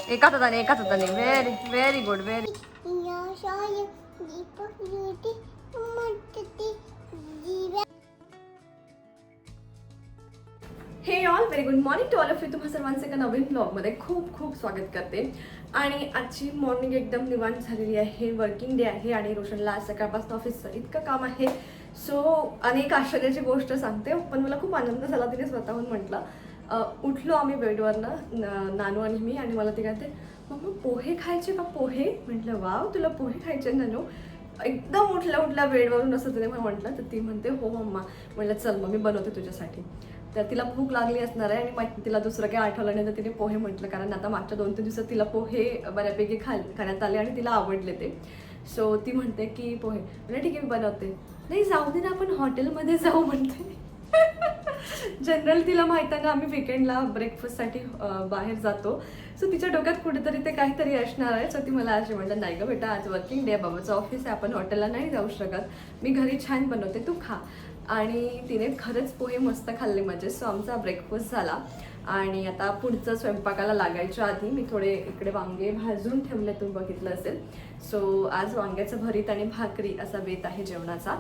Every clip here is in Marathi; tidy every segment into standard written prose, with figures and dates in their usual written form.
एकाच हाताने व्हेरी व्हेरी गुड व्हेरी. हे all very good morning to all of you. तुम्हा सर्वांचे एका नवीन ब्लॉगमध्ये खूप खूप स्वागत करते. आणि आजची मॉर्निंग एकदम निवांत झालेली आहे. वर्किंग डे आहे आणि रोशनला आज सकाळपासून ऑफिसचं इतकं काम आहे. सो अनेक आश्चर्याची गोष्ट सांगते, पण मला खूप आनंद झाला. तिने स्वतःहून म्हटलं, उठलो आम्ही बेडवरनं नानू आणि मी, आणि मला ती कहते, मम्मा पोहे खायचे का पोहे. म्हटलं वाव तुला पोहे खायचे नानू. एकदम उठल्या बेडवरून असं तिने मला म्हटलं. तर ती म्हणते हो मम्मा. म्हटलं चल मग मी बनवते तुझ्यासाठी. तर तिला भूक लागली असणार आहे आणि तिला दुसरं काही आठवलं नाही तर तिने पोहे म्हटलं, कारण आता मागच्या 2-3 दिवसात तिला पोहे बऱ्यापैकी खाण्यात आले आणि तिला आवडले ते. सो ती म्हणते की पोहे. म्हणजे ठीक आहे मी बनवते. नाही जाऊ दे ना आपण हॉटेलमध्ये जाऊ म्हणते. जनरल तिला माहित आहे ना आम्ही विकेंडला ब्रेकफास्टसाठी बाहेर जातो. सो तिच्या डोक्यात कुठेतरी ते काहीतरी असणार आहे. सो ती मला अशी म्हणलं नाही गं बेटा आज वर्किंग डे, बाबाचं ऑफिस आहे, आपण हॉटेलला नाही जाऊ शकत, मी घरी छान बनवते तू खा. आणि तिने खरंच पोहे मस्त खाल्ले माझे. सो आमचा ब्रेकफास्ट झाला आणि आता पुढचं स्वयंपाकाला लागायच्या आधी मी थोडे इकडे वांगे भाजून ठेवले, तुम्ही बघितलं असेल. सो आज वांग्याचं भरीत आणि भाकरी असा बेत आहे जेवणाचा.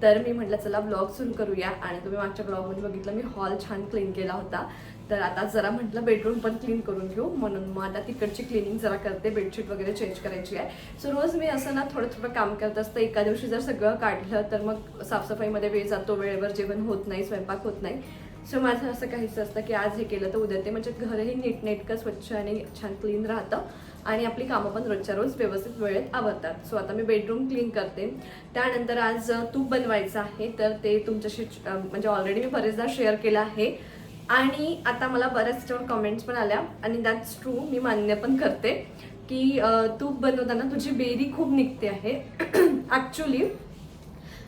तर मी म्हटलं चला ब्लॉग सुरू करूया. आणि तुम्ही मागच्या ब्लॉगमध्ये बघितलं मी हॉल छान क्लीन केला होता. तर आता जरा म्हटलं बेडरूम पण क्लीन करून घेऊ, म्हणून मग आता तिकडची क्लिनिंग जरा करते. बेडशीट वगैरे चेंज करायची आहे. सो रोज मी असं ना थोडं काम करत असतं. एका दिवशी जर सगळं काढलं तर मग साफसफाईमध्ये वेळ जातो, वेळेवर जेवण होत नाही, स्वयंपाक होत नाही. सो माझं असं काहीच असतं की आज हे केलं तर उद्या ते, म्हणजे घरही नीटनेटकं स्वच्छ आणि छान क्लीन राहतं आणि आपली कामं पण रोजच्या रोज व्यवस्थित वेळेत आवरतात. सो आता मी बेडरूम क्लीन करते. त्यानंतर आज तूप बनवायचं आहे, तर ते तुमच्याशी म्हणजे ऑलरेडी मी बरेचदा शेअर केलं आहे. आणि आता मला बऱ्याच कमेंट्स पण आल्या आणि दॅट्स ट्रू, मी मान्य पण करते की तूप बनवताना तुझी बेरी खूप निघते आहे. ॲक्च्युली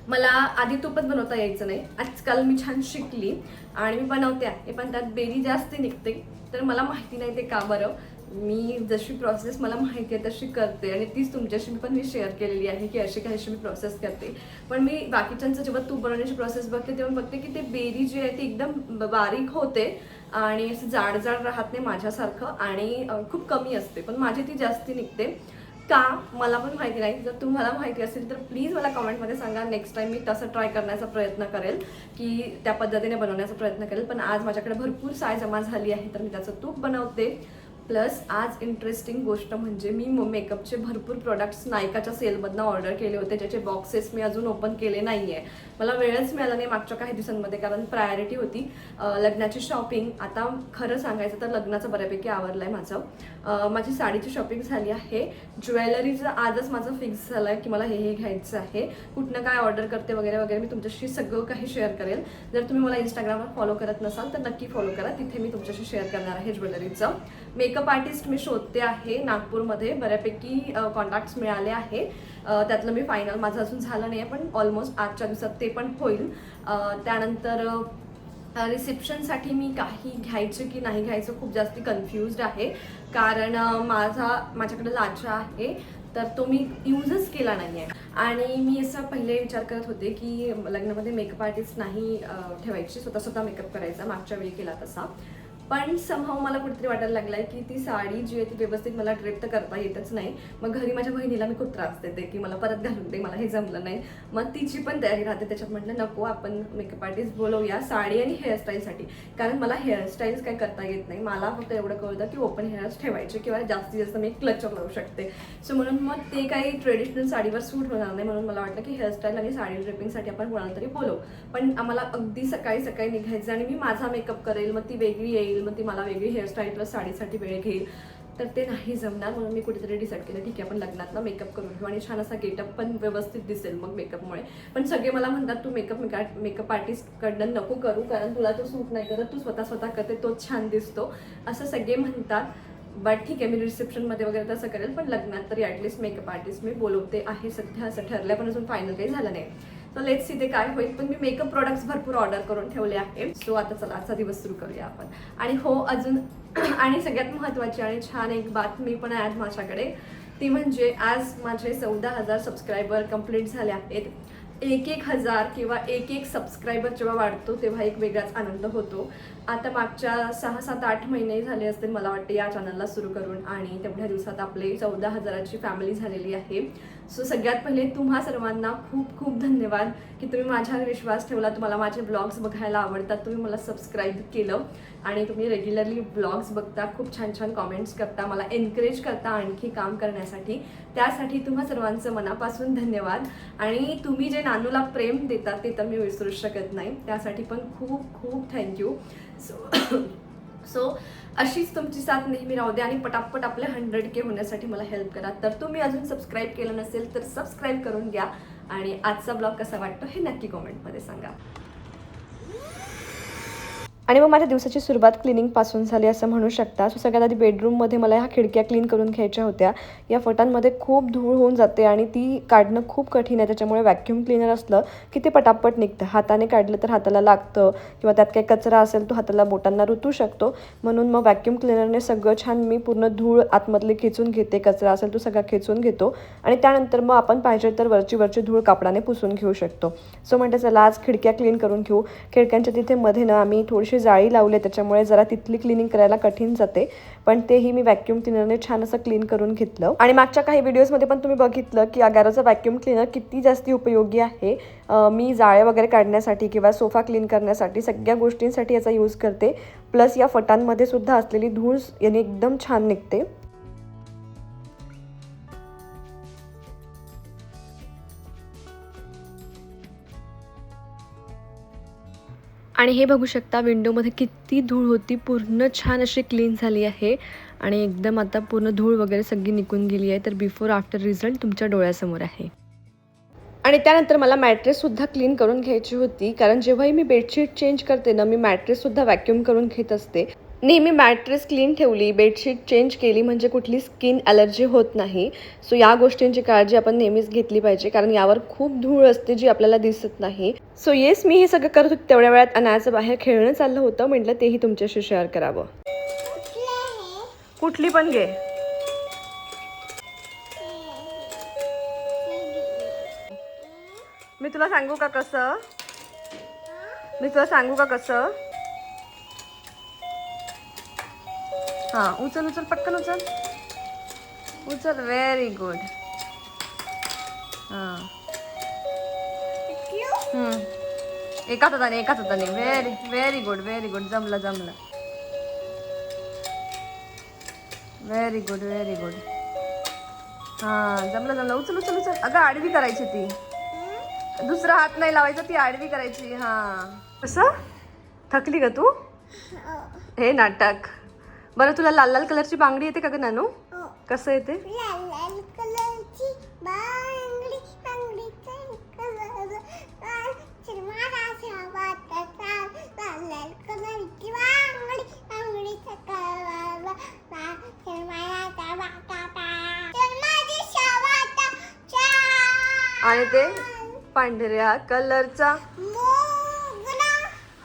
मला आधी तूपच बनवता यायचं नाही. आजकाल मी छान शिकली आणि मी बनवते आहे, पण त्यात बेरी जास्त निघते. तर मला माहिती नाही ते का बरं. मी जशी प्रोसेस मला माहिती आहे तशी करते आणि तीच तुमच्याशी पण मी शेअर केलेली आहे की अशी काहीशी मी प्रोसेस करते. पण मी बाकीच्यांचं जेव्हा तूप बनवण्याची प्रोसेस बघते तेव्हा बघते की ते बेरी जी आहे ती एकदम बारीक होते आणि असं जाड राहत नाही माझ्यासारखं, आणि खूप कमी असते, पण माझी ती जास्ती निघते. का मला पण माहिती नाही. जर तुम्हाला माहिती असेल तर प्लीज मला कमेंटमध्ये सांगा. नेक्स्ट टाइम मी तसं ट्राय करण्याचा प्रयत्न करेल की त्या पद्धतीने बनवण्याचा प्रयत्न करेल. पण आज माझ्याकडे भरपूर साय जमा झाली आहे तर मी त्याचं तूप बनवते. प्लस आज इंटरेस्टिंग गोष्ट म्हणजे मी मेकअपचे भरपूर प्रोडक्ट्स नायकाच्या सेलमधनं ऑर्डर केले होते, ज्याचे बॉक्सेस मी अजून ओपन केले नाही आहे. मला वेळच मिळाला नाही मागच्या काही दिवसांमध्ये, कारण प्रायोरिटी होती लग्नाची शॉपिंग. आता खरं सांगायचं तर लग्नाचं बऱ्यापैकी आवरलं आहे माझं. माझी साडीची शॉपिंग झाली आहे. ज्वेलरीचं आजच माझं फिक्स झालं आहे की मला हे घ्यायचं आहे. कुठनं काय ऑर्डर करते वगैरे वगैरे मी तुमच्याशी सगळं काही शेअर करेल. जर तुम्ही मला इंस्टाग्रामवर फॉलो करत नसाल तर नक्की फॉलो करा, तिथे मी तुमच्याशी शेअर करणार आहे ज्वेलरीचं. मेकअप आर्टिस्ट मी शोधते आहे नागपूरमध्ये. बऱ्यापैकी कॉन्टॅक्ट्स मिळाले आहे. त्यातलं मी फायनल माझं अजून झालं नाही आहे, पण ऑलमोस्ट आजच्या दिवसात ते पण होईल. त्यानंतर रिसेप्शनसाठी मी काही घ्यायचं की नाही घ्यायचं खूप जास्ती कन्फ्युज्ड आहे, कारण माझ्याकडे लाचा आहे तर तो मी यूजच केला नाही आहे. आणि मी असा पहिले विचार करत होते की लग्नामध्ये मेकअप आर्टिस्ट नाही ठेवायची, स्वतः मेकअप करायचा, मागच्या वेळी केला तसा. पण समहाव मला कुठेतरी वाटायला लागलं आहे की ती साडी जी आहे ती व्यवस्थित मला ड्रेप तर करता येतच नाही. मग घरी माझ्या बहिणीला मी खूप त्रास देते की मला परत घालून दे, मला हे जमलं नाही. मग तिची पण तयारी राहते. त्याच्यात म्हटलं नको, आपण मेकअप आर्टिस्ट बोलवूया साडी आणि हेअरस्टाईलसाठी, कारण मला हेअरस्टाईल्स काही करता येत नाही. मला फक्त एवढं कळतं की ओपन हेअर्स ठेवायचे किंवा जास्तीत जास्त मी क्लचर लावू शकते. सो म्हणून मग ते काही ट्रेडिशनल साडीवर सूट होणार नाही, म्हणून मला वाटलं की हेअरस्टाईल आणि साडी ड्रेपिंगसाठी आपण कोणाला तरी बोलवू. पण आम्हाला अगदी सकाळी निघायचं आणि मी माझा मेकअप करेल, मग ती वेगळी येईल, मग ती मला वेगळी हेअरस्टाईल प्लस साडीसाठी वेळ घेईल, तर ते नाही जमणार. म्हणून मी कुठेतरी डिसाईड केलं ठीक आहे आपण लग्नातला मेकअप करून घेऊ आणि छान असा गेटअप पण व्यवस्थित दिसेल मग मेकअपमुळे. पण सगळे मला म्हणतात तू मेकअप आर्टिस्टकडनं नको करू, कारण तुला तो सूट नाही करत, तू स्वतः करते तोच छान दिसतो, असं सगळे म्हणतात. बट ठीक आहे मी रिसेप्शनमध्ये वगैरे तसं करेल, पण लग्नात तरी ॲटलिस्ट मेकअप आर्टिस्ट मी बोलवते आहे सध्या. असं ठरलं पण अजून फायनल काही झालं नाही. सो लेट्स सी ते काय होईल. पण मी मेकअप प्रोडक्ट्स भरपूर ऑर्डर करून ठेवले आहे. सो आता चला आजचा दिवस सुरू करूया आपण. आणि हो अजून आणि सगळ्यात महत्त्वाची आणि छान एक बातमी पण आहे आज माझ्याकडे, ती म्हणजे आज माझे 14,000 सबस्क्रायबर कंप्लीट झाले आहेत. 1,000 किंवा 1 सबस्क्रायबर जेव्हा वाढतो तेव्हा एक वेगळाच आनंद होतो. आता मागच्या 6, 7, 8 महिने झाले असतील मला वाटते या चॅनलला सुरू करून, आणि तेवढ्या दिवसात आपले 14,000ची फॅमिली झालेली आहे. सो सगळ्यात पहिले तुम्हा सर्वांना खूप खूप धन्यवाद की तुम्ही माझ्यावर विश्वास ठेवला, तुम्हाला माझे ब्लॉग्स बघायला आवडतात, तुम्ही मला सबस्क्राईब केलं आणि तुम्ही रेग्युलरली ब्लॉग्स बघता, खूप छान छान कॉमेंट्स करता, मला एनकरेज करता आणखी काम करण्यासाठी. त्यासाठी तुम्हा सर्वांचं मनापासून धन्यवाद. आणि तुम्ही जे नानूला प्रेम देता ते तर मी विसरू शकत नाही, त्यासाठी पण खूप खूप थँक्यू. सो अशीच तुमची साथ नेहमी राहू दे आणि पटापट आपले 100K होण्यासाठी मला हेल्प करा. तर तुम्ही अजून सबस्क्राईब केलं नसेल तर सबस्क्राईब करून घ्या आणि आजचा ब्लॉग कसा वाटतो हे नक्की कमेंटमध्ये सांगा. आणि मग माझ्या दिवसाची सुरुवात क्लिनिंगपासून झाली असं म्हणू शकता. सो सगळ्यात आधी बेडरूममध्ये मला ह्या खिडक्या क्लीन करून घ्यायच्या होत्या. या फटांमध्ये खूप धूळ होऊन जाते आणि ती काढणं खूप कठीण आहे. त्याच्यामुळे व्हॅक्यूम क्लीनर असलं की ते पटापट निघतं. हाताने काढलं तर हाताला लागतं किंवा त्यात काही कचरा असेल तो हाताला बोटांना रुतू शकतो. म्हणून मग व्हॅक्यूम क्लीनरने सगळं छान मी पूर्ण धूळ आतमधले खेचून घेते, कचरा असेल तो सगळा खेचून घेतो आणि त्यानंतर मग आपण पाहिजे तर वरची धूळ कापडाने पुसून घेऊ शकतो. सो म्हणते चला आज खिडक्या क्लीन करून घेऊ. खिडक्यांच्या तिथे मध्ये ना आम्ही थोडीशी जाळी लावले, त्याच्यामुळे जरा तिथली क्लिनिंग करायला कठीण जाते, पण तेही मी व्हॅक्यूम क्लीनरने छान असं क्लीन करून घेतलं. आणि मागच्या काही व्हिडिओजमध्ये पण तुम्ही बघितलं की अगारोचा व्हॅक्यूम क्लीनर किती जास्ती उपयोगी आहे. मी जाळे वगैरे काढण्यासाठी किंवा सोफा क्लीन करण्यासाठी सगळ्या गोष्टींसाठी याचा यूज करते. प्लस या फटांमध्ये सुद्धा असलेली धूळ याने एकदम छान निघते. आणि हे बघू शकता विंडोमध्ये किती धूळ होती, पूर्ण छान अशी क्लीन झाली आहे आणि एकदम आता पूर्ण धूळ वगैरे सगळी निघून गेली आहे. तर बिफोर आफ्टर रिझल्ट तुमच्या डोळ्यासमोर आहे. आणि त्यानंतर मला मॅट्रेससुद्धा क्लीन करून घ्यायची होती, कारण जेव्हाही मी बेडशीट चेंज करते ना, मी मॅट्रेससुद्धा व्हॅक्यूम करून घेत असते. नेहमी मॅट्रेस क्लीन ठेवली, बेडशीट चेंज केली म्हणजे कुठली स्किन ॲलर्जी होत नाही. सो या गोष्टींची काळजी आपण नेहमीच घेतली पाहिजे, कारण यावर खूप धूळ असते जी आपल्याला दिसत नाही. सो येस, मी हे सगळं करत होते तेवढ्या वेळात अनायाचं बाहेर खेळणं चाललं होतं. म्हटलं तेही तुमच्याशी शेअर करावं. कुठली पण घे. मी तुला सांगू का कसं? हां, उचल पटकन उचल. Very good. हां, एकाच हाताने. Very good. जमलं. Very good. हां, जमलं. उचल. अगं आडवी करायची ती. दुसरा हात नाही लावायचा, ती आडवी करायची. हां, कसं? थकली का तू? हे नाटक. बरं, तुला लाल कलरची बांगडी येते का ग नानू? कसं येते? लाल कलरची बांगडी आणि ते पांढऱ्या कलरचा.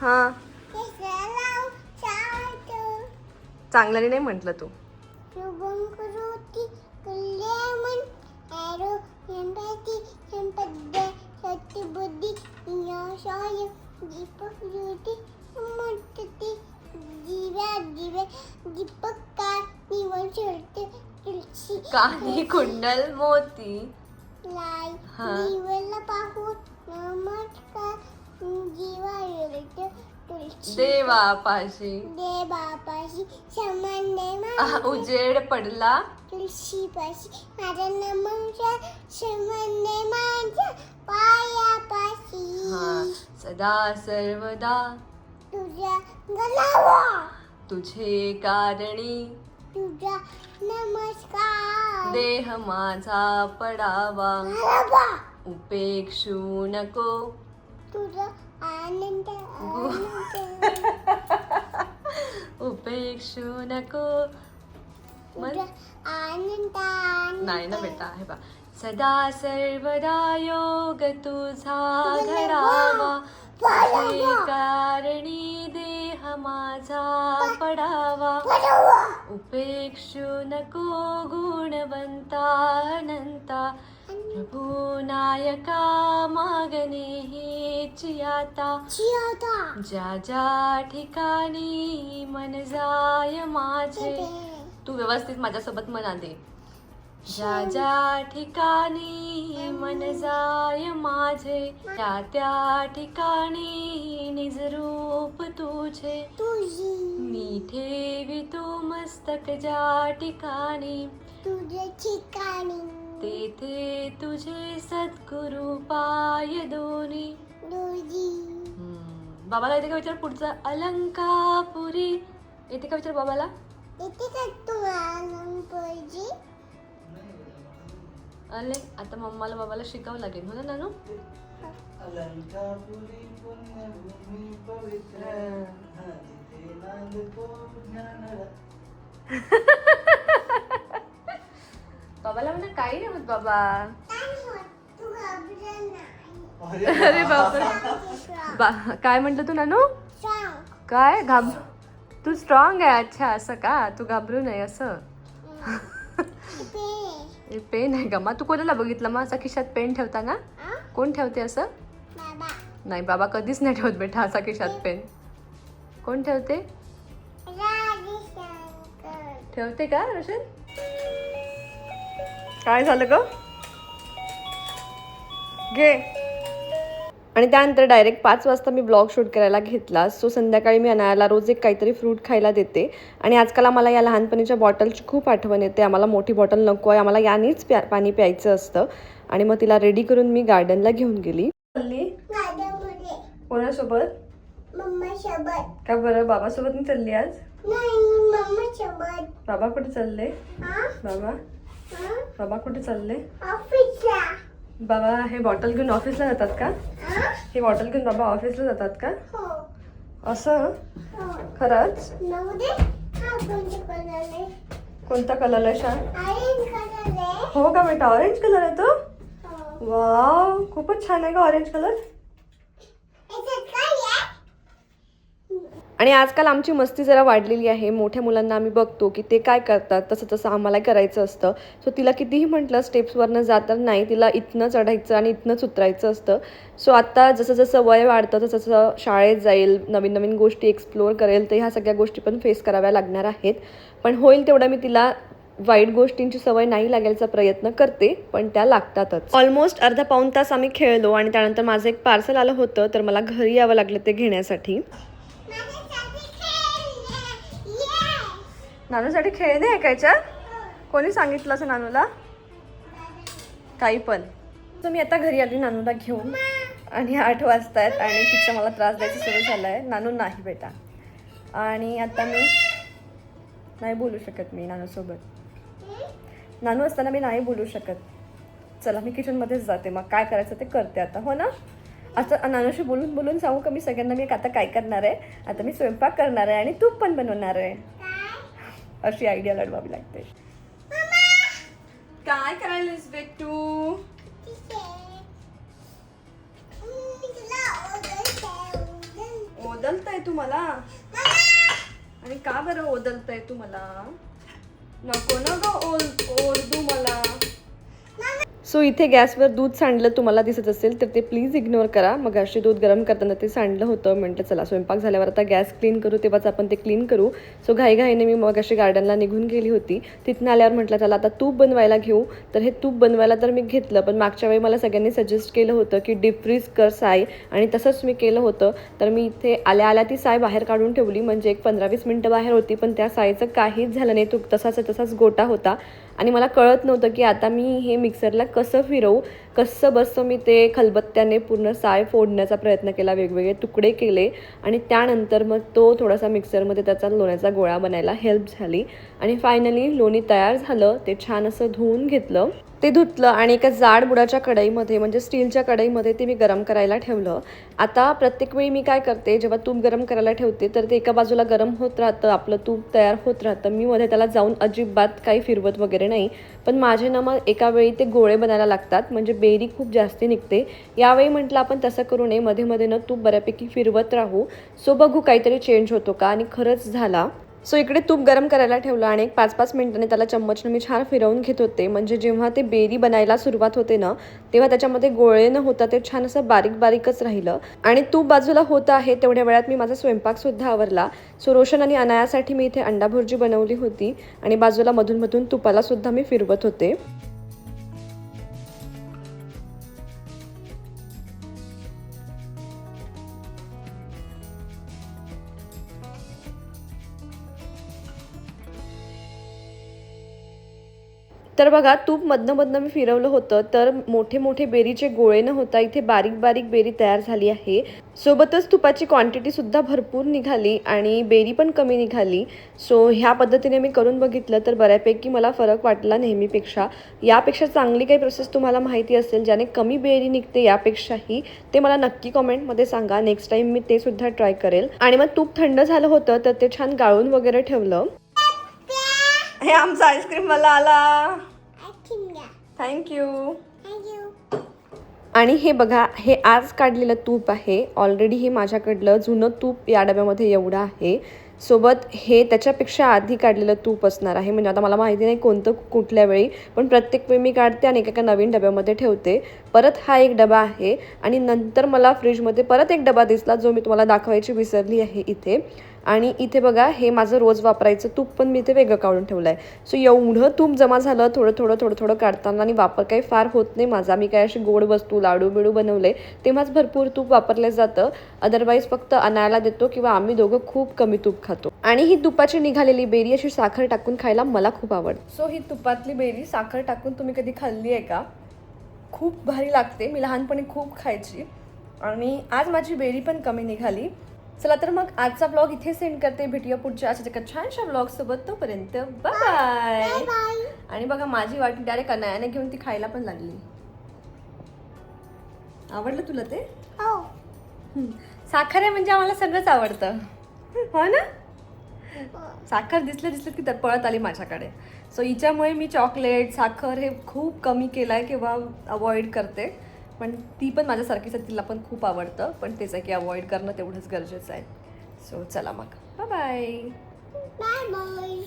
हा, चांगल्याने नाही म्हटलं तू. कानी कुंडल मोती देवापाशी उजेड पडला तुळशीपाशी, माझा नमस्कार शमने माझ्या पायापाशी. सदा सर्वदा तुझ्या गलावा, तुझे कारणी तुझा नमस्कार. देह माझा पडावा उपेक्षू नको तुझा आनंद. उपेक्षू नको आनंद. नाही ना बेटा, हे बा. सदा सर्वदा योग तुझा घडावा, तुझे कारणी देह माझा पडावा. उपेक्षू नको गुणवंता अनंता, प्रभू नायका मागणे हेच आता ज्या ज्या ठिकाणी मन जाय माझे. तू व्यवस्थित माझ्यासोबत म्हणा दे. ज्या ज्या ठिकाणी मन जाय माझे त्या त्या ठिकाणी निज रूप तुझे मी ठेवितो मस्तक ज्या ठिकाणी तुझे ठिकाणी तेथे तुझे सद्गुरु पाय दोन्ही. बाबाला येते का विचार पुढचा. अलंकापुरी येते का विचार बाबाला. अरे आता मम्माला बाबाला शिकावं लागेल हो ना नानू. बाबाला म्हणा काही नाही होत बाबा. अरे बाबा काय म्हणतो तू नानू. काय तू स्ट्रॉंग आहे. अच्छा असं का. तू घाबरू नये असं. पेन आहे का मा. तू कोणाला बघितलं मग असा खिशात पेन ठेवताना. कोण ठेवते असं. नाही बाबा कधीच नाही ठेवत बेटा असा खिशात पेन. कोण ठेवते. ठेवते का रोशन. काय झालं ग. घे. आणि त्यानंतर डायरेक्ट 5 वाजता मी ब्लॉग शूट करायला घेतला. सो संध्याकाळी मी अनायाला रोज एक काहीतरी फ्रूट खायला देते. आणि आजकाल आम्हाला या लहानपणीच्या बॉटलची खूप आठवण येते. आम्हाला मोठी बॉटल नको आहे. आम्हाला यानेच पाणी प्यायचं असतं. आणि मग तिला रेडी करून मी गार्डनला घेऊन गेली. कोणासोबत. मम्मासोबत. का बरं बाबासोबत मी चालली आज. बाबा कुठे चालले. बाबा कुठे चालले. बाबा हे बॉटल घेऊन ऑफिसला जातात का. हे बॉटल घेऊन बाबा ऑफिसला जातात का. असं खरंच. कोणता कलर आहे शाळा. हो का बेटा ऑरेंज कलर आहे तो. वाव खूपच छान आहे का ऑरेंज कलर. आणि आजकाल आमची मस्ती जरा वाढलेली आहे. मोठ्या मुलांना आम्ही बघतो की ते काय करतात तसं तसं आम्हाला करायचं असतं. सो तिला कितीही म्हटलं स्टेप्सवरनं जाता नाही. तिला इथनं चढायचं आणि इथनंच उतरायचं असतं. सो आता जसं जसं वय वाढतं तसं तसं शाळेत जाईल. नवीन नवीन गोष्टी एक्सप्लोअर करेल. तर ह्या सगळ्या गोष्टी पण फेस कराव्या लागणार आहेत. पण होईल तेवढं मी तिला वाईट गोष्टींची सवय नाही लागायचा प्रयत्न करते. पण त्या लागतातच. ऑलमोस्ट अर्धा पाऊण तास आम्ही खेळलो. आणि त्यानंतर माझं एक पार्सल आलं होतं तर मला घरी यावं लागलं ते घेण्यासाठी. नानूसाठी खेळणे ऐकायच्या. कोणी सांगितलं असं नानूला. काही पण. तर मी आता घरी आली नानूला घेऊन. आणि 8 वाजतायत आणि तिचा मला त्रास द्यायचा सुरू झाला आहे. नानू नाही बेटा. आणि आता मी नाही बोलू शकत मी नानूसोबत. नानू असताना मी नाही बोलू शकत. चला मी किचनमध्येच जाते. मग काय करायचं ते करते आता हो ना. असं नानूशी बोलून बोलून सांगू का मी सगळ्यांना मी आता काय करणार आहे. आता मी स्वयंपाक करणार आहे आणि तूप पण बनवणार आहे. अशी आयडिया लढवावी लागते. काय करायलास बेटू. ओदलताय तू मला. आणि का बरं ओदलताय तू मला. नको ना ग ओरडू मला. सो इथे गॅसवर दूध सांडलं तुम्हाला दिसत असेल तर ते प्लीज इग्नोर करा. मग अशी दूध गरम करताना ते सांडलं होतं. म्हटलं चला स्वयंपाक झाल्यावर आता गॅस क्लीन करू तेव्हाच आपण ते क्लीन करू. सो घाईघाईने मी मग अशी गार्डनला निघून गेली होती. तिथून आल्यावर म्हटलं चला आता तूप बनवायला घेऊ. तर हे तूप बनवायला तर मी घेतलं. पण मागच्या वेळी मला सगळ्यांनी सजेस्ट केलं होतं की डीप फ्रीज कर साय. आणि तसंच मी केलं होतं. तर मी इथे आल्या आल्या ती साय बाहेर काढून ठेवली. म्हणजे एक 15-20 मिनटं बाहेर होती. पण त्या सायचं काहीच झालं नाही. तो तसाच गोटा होता. आणि मला कळत नव्हतं की आता मी हे मिक्सरला कसं फिरवू. कसं बसं मी ते खलबत्त्याने पूर्ण साय फोडण्याचा प्रयत्न केला. वेगवेगळे तुकडे केले. आणि त्यानंतर मग तो थोडासा मिक्सरमध्ये त्याचा लोण्याचा गोळा बनायला हेल्प झाली. आणि फायनली लोणी तयार झालं. ते छान असं धुवून घेतलं. ते धुतलं आणि एका जाड बुडाच्या कढईमध्ये म्हणजे स्टीलच्या कढईमध्ये ते मी गरम करायला ठेवलं. आता प्रत्येक वेळी मी काय करते जेव्हा तूप गरम करायला ठेवते तर ते एका बाजूला गरम होत राहतं. आपलं तूप तयार होत राहतं. मी मध्ये त्याला जाऊन अजिबात काही फिरवत वगैरे नाही. पण माझे ना मग एका वेळी ते गोळे बनायला लागतात. म्हणजे बेरी खूप जास्ती निघते. यावेळी म्हटलं आपण तसं करू नये. मध्ये न तूप बऱ्यापैकी फिरवत राहू. सो बघू काहीतरी चेंज होतो का. आणि खरंच झाला. सो इकडे तूप गरम करायला ठेवलं आणि एक 5-5 मिनिटांनी त्याला चम्मचने मी छान फिरवून घेत होते. म्हणजे जेव्हा ते बेरी बनायला सुरुवात होते ना, तेव्हा त्याच्यामध्ये गोळे न होता ते छान असं बारीक बारीकच राहिलं. आणि तूप बाजूला होत आहे तेवढ्या वेळात मी माझा स्वयंपाकसुद्धा आवरला. सो रोशन आणि अनायासाठी मी इथे अंडा भुर्जी बनवली होती आणि बाजूला मधून मधून तुपाला सुद्धा मी फिरवत होते. तर बघा तूप मधनं मी फिरवलं होतं तर मोठे मोठे बेरीचे गोळे न होता इथे बारीक बारीक बेरी तयार झाली आहे. सोबतच तुपाची क्वांटिटीसुद्धा भरपूर निघाली आणि बेरी पण कमी निघाली. सो ह्या पद्धतीने मी करून बघितलं तर बऱ्यापैकी मला फरक वाटला नेहमीपेक्षा. यापेक्षा चांगली काही प्रोसेस तुम्हाला माहिती असेल ज्याने कमी बेरी निघते यापेक्षाही, ते मला नक्की कॉमेंटमध्ये सांगा. नेक्स्ट टाईम मी ते सुद्धा ट्राय करेल. आणि मग तूप थंड झालं होतं तर ते छान गाळून वगैरे ठेवलं. हे आमचा आईस्क्रीम मला आला. थँक्यू. आणि हे बघा हे आज काढलेलं तूप आहे. ऑलरेडी हे माझ्याकडलं जुनं तूप या डब्यामध्ये एवढं आहे. सोबत हे त्याच्यापेक्षा आधी काढलेलं तूप असणार आहे. म्हणजे आता मला माहिती नाही कोणतं कुठल्या वेळी, पण प्रत्येक वेळी मी काढते आणि एका नवीन डब्यामध्ये ठेवते. परत हा एक डबा आहे आणि नंतर मला फ्रीजमध्ये परत एक डबा दिसला जो मी तुम्हाला दाखवायची विसरली आहे इथे. आणि इथे बघा हे माझं रोज वापरायचं तूप पण मी इथे वेगळं काढून ठेवलं आहे. सो एवढं तूप जमा झालं थोडं थोडं काढताना. आणि वापर काही फार होत नाही माझा. मी काय अशी गोड वस्तू लाडू बिडू बनवले तेव्हाच भरपूर तूप वापरलं जातं. अदरवाईज फक्त अनायला देतो किंवा आम्ही दोघं खूप कमी तूप खातो. आणि ही तुपाची निघालेली बेरी अशी साखर टाकून खायला मला खूप आवडते. सो ही तुपातली बेरी साखर टाकून तुम्ही कधी खाल्ली आहे का? खूप भारी लागते. मी लहानपणी खूप खायची आणि आज माझी बेरी पण कमी निघाली. चला तर मग आजचा ब्लॉग इथे सेंड करते. भेटूया पुढच्या अशाच एका छानशा ब्लॉग सोबत. तोपर्यंत बाय. आणि बघा माझी वाटी डायरेक्ट अनायाने घेऊन ती खायला पण लागली. आवडलं तुला ते? साखर आहे म्हणजे आम्हाला सगळंच आवडतं, हो ना? साखर दिसलं की तर पळत आली माझ्याकडे. सो हिच्यामुळे मी चॉकलेट साखर हे खूप कमी केलं आहे किंवा अवॉइड करते. पण ती पण माझ्यासारखीच आहे, तिला पण खूप आवडतं. पण तेच आहे की अवॉइड करणं तेवढंच गरजेचं आहे. सो चला मग बाय बाय.